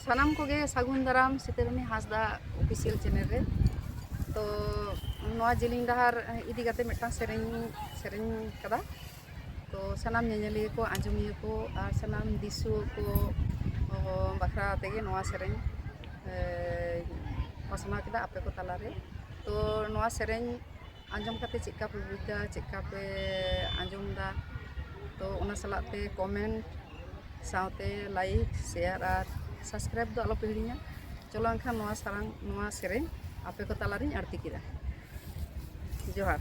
सानाम को गे सागुन दाराम सितरनी Hansda official channel रे तो नवा जिलिंग डहार इदी गाते मिटांग सेरेñ कदा तो सानाम नेनेलिए को आंजमिए को और सानाम दिसु को बाखरा तेगे नवा सेरेñ पसमा केदा आपे को तालारे तो नवा सेरेñ आंजम काते चिका पे बुझदा चिका पे आंजम दा तो उना सलाते कमेंट साउते लाइक शेयर और सब्सक्राइब दो आलो पे हिड़िña चलो एनखान नवा सारांग नवा सेरेñ आपे को तालारिñ आरती केदा जोहार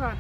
ᱡᱚᱦᱟᱨ